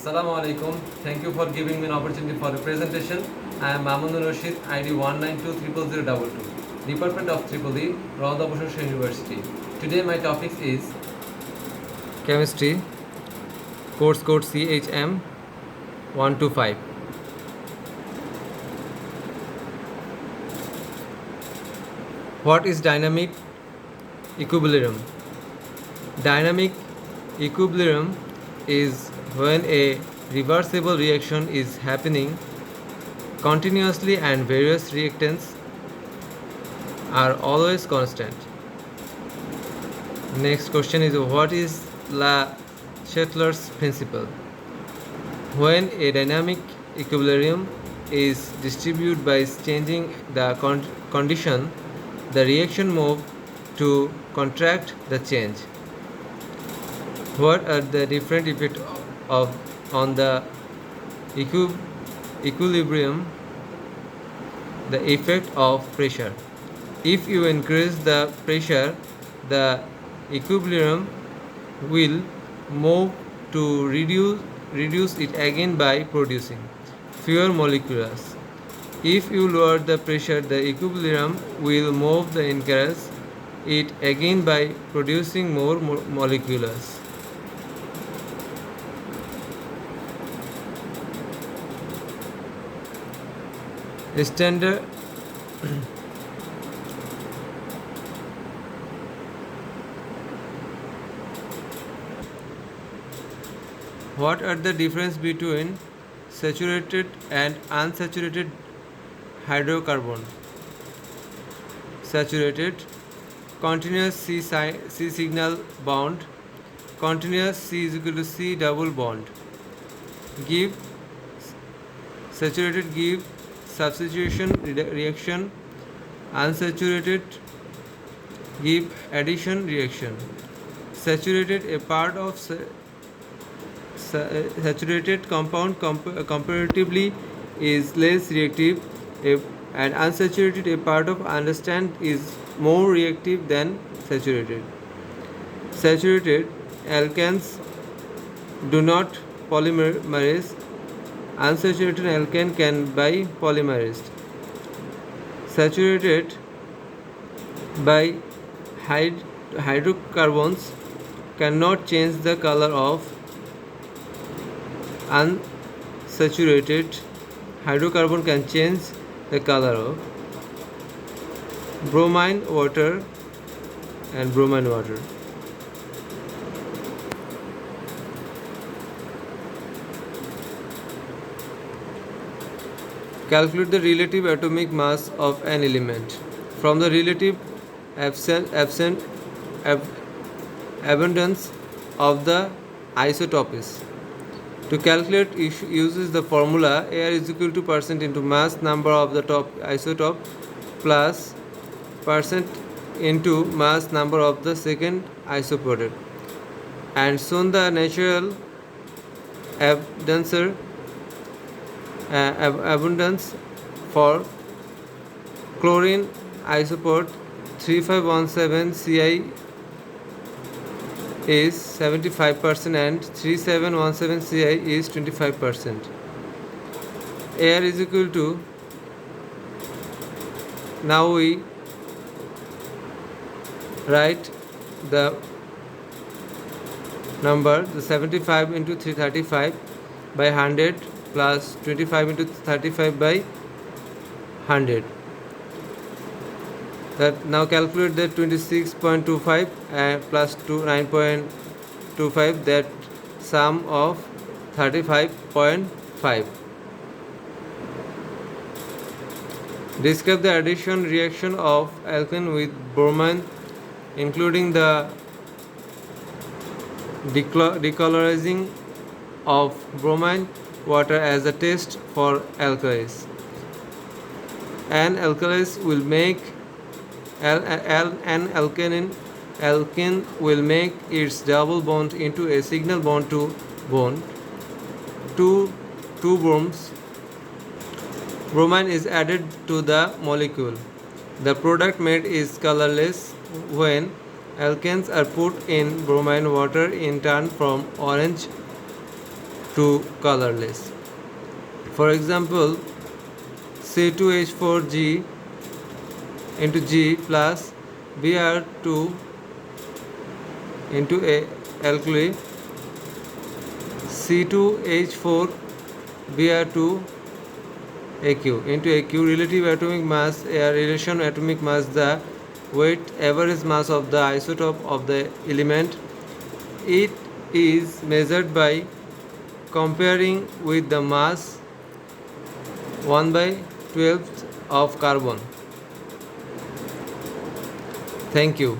Assalamu alaikum. Thank you for giving me an opportunity for a presentation. I am Mamunur Rashid, ID 192000022, Department of Triple E, Rauda Bosho University. Today my topic is Chemistry, course code CHM 125. What is dynamic equilibrium? Dynamic equilibrium is when a reversible reaction is happening continuously and various reactants are always constant. Next question is, what is Le-Chatelier's principle? When a dynamic equilibrium is distributed by changing the condition, the reaction moves to contract the change. What are the different effects on the equilibrium? The effect of pressure. If you increase the pressure, the equilibrium will move to reduce it again by producing fewer molecules. If you lower the pressure, the equilibrium will move the increase it again by producing more molecules. Standard What are the difference between saturated and unsaturated hydrocarbon? Saturated, continuous C signal bond, continuous C is equal to C double bond. Give saturated give substitution reaction, unsaturated give addition reaction. Saturated, a part of saturated compound comparatively is less reactive, and unsaturated, a part of understand, is more reactive than saturated. Saturated alkanes do not polymerize. Unsaturated alkane can be polymerized. Saturated by hydrocarbons cannot change the color of. Unsaturated hydrocarbon can change the color of. Bromine water and bromine water. Calculate the relative atomic mass of an element. From the relative abundance of the isotopes. To calculate, it uses the formula Ar is equal to percent into mass number of the top isotope plus percent into mass number of the second isotope, and shown the natural abundance for chlorine isotope 3517 Ci is 75% and 3717 Ci is 25%. Air is equal to, now we write the number, the 75 into 335 by 100 plus 25 into 35 by 100. That now calculate that 26.25 plus 9.25, that sum of 35.5. Describe the addition reaction of alkane with bromine, including the decolorizing of bromine water as a test for alkalis. An alkalis will make an alkane will make its double bond into a single bond to bond. Two bromine is added to the molecule. The product made is colorless when alkanes are put in bromine water in turn from orange to colorless. For example, C2H4G into G plus Br2 into a alkali, C2H4 Br2 AQ into AQ. Relative atomic mass, a relation atomic mass, the weight average mass of the isotope of the element. It is measured by comparing with the mass 1/12 of carbon. Thank you.